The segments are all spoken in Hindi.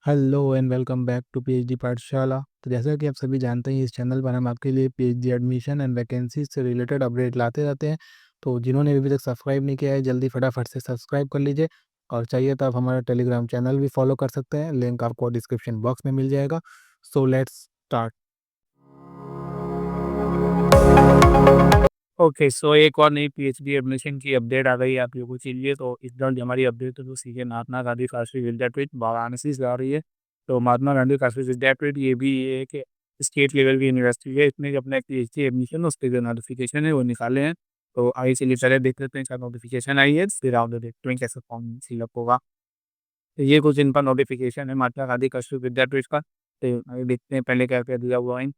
Hello and welcome back to PhD Pathshala. तो जैसा कि आप सभी जानते हैं, इस चैनल पर हम आपके लिए पीएचडी एडमिशन एंड वैकेंसी से रिलेटेड अपडेट लाते रहते हैं। तो जिन्होंने अभी तक सब्सक्राइब नहीं किया है, जल्दी फटाफट से सब्सक्राइब कर लीजिए। और चाहिए तो आप हमारा टेलीग्राम चैनल भी फॉलो कर सकते हैं, लिंक आपको डिस्क्रिप्शन बॉक्स में मिल जाएगा। So let's start. ओके, सो एक और नई पीएचडी एडमिशन की अपडेट आ गई है आप लोगों के लिए। तो इस दौरान हमारी अपडेट तो सीधे महात्मा गांधी राष्ट्रीय विद्यापीठ वाराणसी से आ रही है। तो महात्मा गांधी राष्ट्रीय विद्यापीठ ये भी एक स्टेट लेवल की यूनिवर्सिटी है। इसने जो अपना पीएचडी एडमिशन उसके जो नोटिफिकेशन है वो निकाले हैं। तो आगे चलिए पहले देख लेते हैं क्या नोटिफिकेशन आई है, फिर आगे देखते हैं कैसे फॉर्म फिलअप होगा। तो ये कुछ इनका नोटिफिकेशन है महात्मा गांधी राष्ट्रीय विद्यापीठ का। तो आगे देखते हैं पहले क्या क्या दिया हुआ है।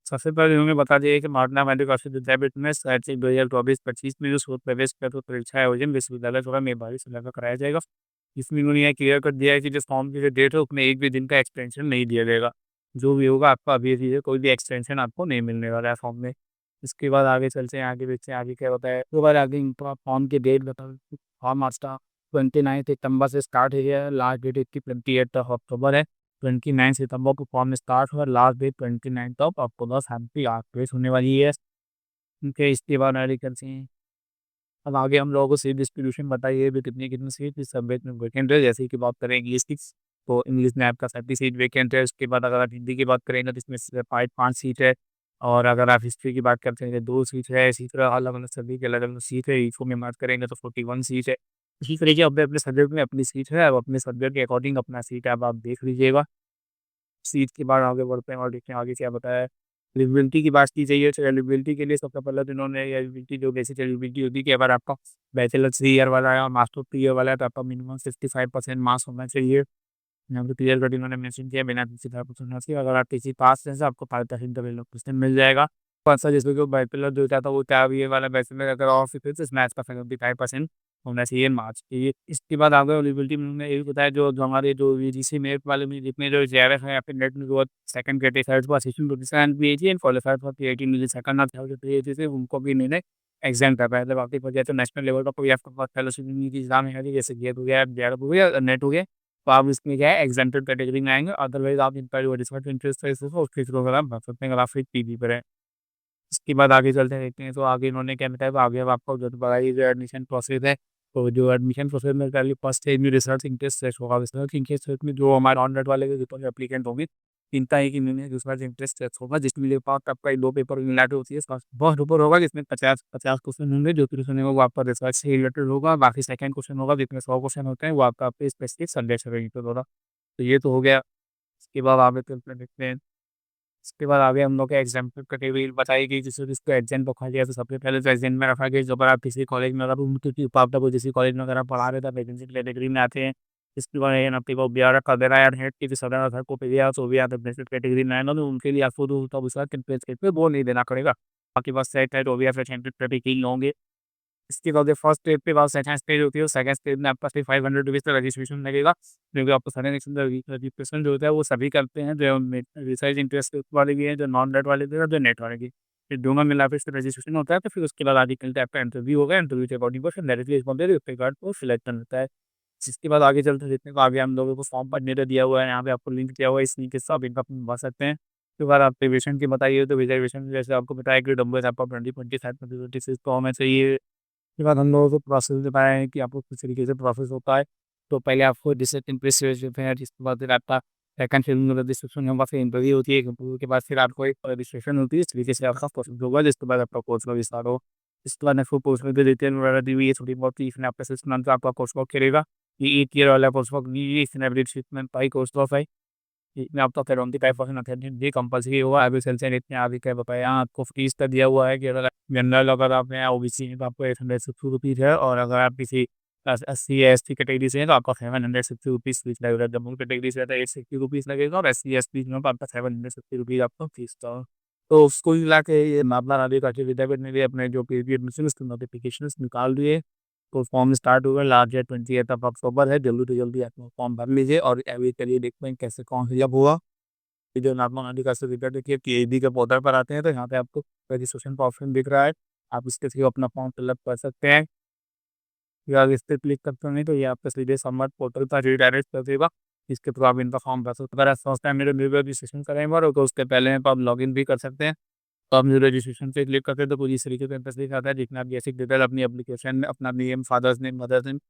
सबसे पहले उन्होंने बता दिया कि महात्मा गांधी राष्ट्रीय विद्यापीठ में शैक्षिक 2024-25 में जो शोध प्रवेश पत्र परीक्षा आयोजन विश्वविद्यालय द्वारा निर्धारित समय पर कराया जाएगा। इसमें उन्होंने यह क्लियर कर दिया है कि जो फॉर्म की जो डेट है उसमें एक भी दिन का एक्सटेंशन नहीं दिया जाएगा। जो भी होगा आपका अभी अभी है, कोई भी एक्सटेंशन आपको नहीं मिलने वाला है फॉर्म में। इसके बाद आगे चलते हैं, आगे देखते हैं आगे क्या होता है। तो बाद आगे इनका फॉर्म की डेट बता। फॉर्म आपका 29 सितंबर से स्टार्ट हो गया है, लास्ट डेट इसकी 28 अक्टूबर है। 29 सितंबर को फॉर्म स्टार्ट हुआ, लास्ट डेट 29 अक्टूबर शाम की 8 बजे होने वाली है। उनके इसके बाद आगे चलते हैं। अब आगे हम लोगों को सीट डिस्ट्रीब्यूशन बताइए भी कितनी कितनी सीट इस सब्जेक्ट में वैकेंट है। जैसे कि बात करें इंग्लिश की, तो इंग्लिश में आपका 30 सीट वैकेंट है। उसके बाद अगर आप हिंदी की बात करेंगे तो इसमें से 5 सीट है। और अगर आप हिस्ट्री की बात करते हैं तो 2 सीट है। इसी तरह अलग अलग सभी की अलग अलग सीट है। ईको में बात करेंगे तो 41 सीट है। इसी तरीके अपने अपने सब्जेक्ट में अपनी सीट है। अब अपने सब्जेक्ट के अकॉर्डिंग अपना सीट है, अब आप देख लीजिएगा। सीट के बाद आगे बढ़ते हैं और देखते हैं आगे क्या बताया है। एलिजिबिलिटी की बात की जाइए तो एलिजिबिलिटी के लिए सबसे पहले तो इन्होंने एलिजिबिलिटी जो बेसिक एलिजिबिलिटी होती है कि अगर आपका बैचलर 3 ईयर वाला है और मास्टर 3 ईयर वाला है तो आपका मिनिमम 65% मार्क्स होना चाहिए। यहाँ पे क्लियर कट इन्होंने मेंशन किया बिना किसी तरह कुछ होना चाहिए। अगर आप किसी पास से आपको 5% का मिल जाएगा। कौन सा जिसमें जो बैचलर जो चाहता वो 4 ईयर वाला बैचलर अगर और फिर तो मैथ्स का 75% होना चाहिए मार्क्स ये। इसके बाद आगे एलिजिबिलिटी में उन्होंने ये भी बताया जो हमारे जो यूजीसी मेरिट वाले में जितने जो जेआरएफ है या फिर नेट में जो second category for assistant professor and PhD and qualified for PhD मिली सेकंड और थर्ड पीएचडी से उनको भी इन्होंने एग्जाम कर पाया। मतलब आपकी वजह तो नेशनल लेवल का कोई आपके पास फेलोशिप की एग्जाम है जैसे गेट हो गया, जेआरएफ हो गया, नेट हो गया, तो आप इसमें क्या है एग्जाम्पल कैटेगरी में आएंगे। अदरवाइज आप इनका जो रिसर्च इंटरेस्ट है उसके थ्रू अगर आप भर सकते हैं अगर आप फिर पीवी पर है। इसके बाद आगे चलते हैं देखते हैं। तो आगे इन्होंने क्या बताया, तो आगे अब आपको जो बताइए जो एडमिशन प्रोसेस है। तो जो एडमिशन प्रोसेस में पहले फर्स्ट स्टेज में रिसर्च इंटरेस्ट टेस्ट होगा। रिसर्च इंटरेस्ट में जो हमारे ऑन नेट वाले के जितने एप्लीकेंट होंगे चिंता है कि इन्होंने रिसर्च इंटरेस्ट टेस्ट होगा जिसमें लिए पास आपका 2 पेपर रिलेटेड होती है। फर्स्ट बहुत ऊपर होगा जिसमें 50 50 क्वेश्चन होंगे जो क्वेश्चन होगा वो आपका रिसर्च से रिलेटेड होगा। बाकी सेकंड क्वेश्चन होगा जिसमें 100 क्वेश्चन होते हैं वो आपका आपके स्पेसिफिक सब्जेक्ट से रिलेटेड होगा। तो ये तो हो गया। इसके बाद आगे चलते हैं देखते हैं। इसके बाद आगे हम लोग के एग्जाम्पल कैटेगरी बताई गई जिसको जिसको एग्जाम रखा गया। तो सबसे पहले तो एग्जाम में रखा गया जो अगर आप किसी कॉलेज में अगर उनकी पापा को जिस कॉलेज में अगर आप पढ़ा रहे थे वैकेंसी कैटेगरी में आते हैं। इसके बाद ये आपके को बिहार का दे रहा है हेड की सदर अगर को पे दिया तो भी आप बेनिफिट कैटेगरी में आए ना तो उनके लिए आपको तो उसका टेम्परेचर पे वो नहीं देना पड़ेगा। बाकी बस सेट है तो भी आप टेम्परेचर पे भी क्लीन होंगे। इसके बाद फर्स्ट स्टेज पे बाद सेकंड स्टेज होती है। सेकंड स्टेज में आपका सिर्फ 500 रुपीज़ का रजिस्ट्रेशन लगेगा। क्योंकि आपको सारे रजिस्ट्रेशन जो होता है वो सभी करते हैं जो रिसर्च इंटरेस्ट वाले भी हैं, जो नॉन नेट वाले भी हैं और जो नेट वाले भी। फिर दोनों मिला फिर इसका रजिस्ट्रेशन होता है। तो फिर उसके बाद आगे चलते आपका इंटरव्यू होगा। इंटरव्यू के अकॉर्डिंग को फिर डायरेक्टली रिस्पॉन्स उसके बाद वो सिलेक्शन होता है। जिसके बाद आगे चलते देखने को आगे हम लोगों को फॉर्म भरने को दिया हुआ है। यहाँ पे आपको लिंक दिया हुआ है, इस लिंक के साथ इनका फॉर्म भर सकते हैं। उसके बाद आप रिजर्वेशन की बताइए तो रिजर्वेशन जैसे आपको बताया कि नंबर आपका 20 25 तो हमें चाहिए। उसके बाद हम लोगों को प्रोसेस बताया है कि आपको किस तरीके से प्रोसेस होता है। तो पहले आपको डिस्ट्रिक्ट इम्प्रेसिव है, जिसके बाद फिर आपका सेकंड फिल्म रजिस्ट्रेशन होगा, फिर इंटरव्यू होती है। इंटरव्यू के बाद फिर आपको एक रजिस्ट्रेशन होती है। इस तरीके से आपका प्रोसेस होगा जिसके बाद आपका कोर्स का विस्तार हो। इसके बाद आपको कोर्स में जो डिटेल वगैरह दी हुई है थोड़ी बहुत, इसमें आपका 6 मंथ का आपका कोर्स वर्क करेगा। ये 8 ईयर वाला कोर्स वर्क नहीं है, इसमें average treatment pi course of है। इसमें आपका 75% अटेंडेंस भी कंपलसरी होगा। अभी सेल्सन इतने आगे क्या बताया, आपको फीस का दिया हुआ है कि अगर जनरल अगर आप हैं ओबीसी हैं तो आपको 860 रुपीज़ है। और अगर आप किसी एससी या एसटी कैटेगरी से हैं तो आपका 760 रुपीज़ फीस लगेगा। जनरल कैटेगरी से है तो 860 रुपीज़ लगेगा और एससी एसटी में तो आपका 760 रुपीज़ आपका फीस का। तो उसको मिला के ये मामला नदी का विद्यापीठ ने भी अपने जो पी एडमिशन उसके नोटिफिकेशन निकाल दिए। तो फॉर्म स्टार्ट होगा, लास्ट डेट 28 अक्टूबर है। जल्दी से जल्दी अपना फॉर्म भर लीजिए और अभी चलिए देखते हैं कैसे कौन फिलअप हुआ। ये जो महात्मा गांधी का सर्टिफिकेट देखिए पीएचडी के पोर्टल पर आते हैं तो यहाँ पे आपको रजिस्ट्रेशन का ऑप्शन दिख रहा है। आप इसके थ्रू अपना फॉर्म फिलअप कर सकते हैं। या इस पर क्लिक करते नहीं तो ये आपका सीधे सम्मत पोर्टल पर रिडायरेक्ट कर देगा। इसके थ्रू आप इनका फॉर्म भर सकते हो। अगर आप फर्स्ट टाइम मेरे न्यू रजिस्ट्रेशन करें बार तो उसके पहले आप लॉगिन भी कर सकते हैं। तो आप न्यू रजिस्ट्रेशन पे क्लिक करते हैं तो पूरी इस तरीके का इंटरफेस आता है जिसमें आप बेसिक डिटेल अपनी एप्लीकेशन में अपना name, father's name, mother's name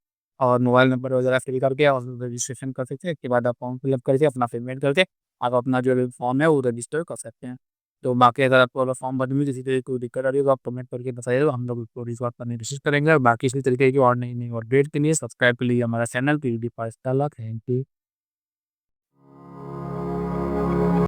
और मोबाइल नंबर वगैरह फिल करके और रजिस्ट्रेशन कर सकते हैं। इसके बाद आप फॉर्म फिलअप करके अपना पेमेंट करके आप अपना जो फॉर्म है वो रजिस्टर कर सकते हैं। तो बाकी अगर आपको अगर फॉर्म भरने में किसी तरह की कोई दिक्कत आ रही है तो आप कमेंट करके बताइएगा, हम लोग उसको रिज़ॉल्व करने की कोशिश करेंगे। और बाकी इसी तरीके की और नई-नई अपडेट के लिए सब्सक्राइब कर लीजिए हमारा चैनल पीयूडी पाठशाला। Thank you.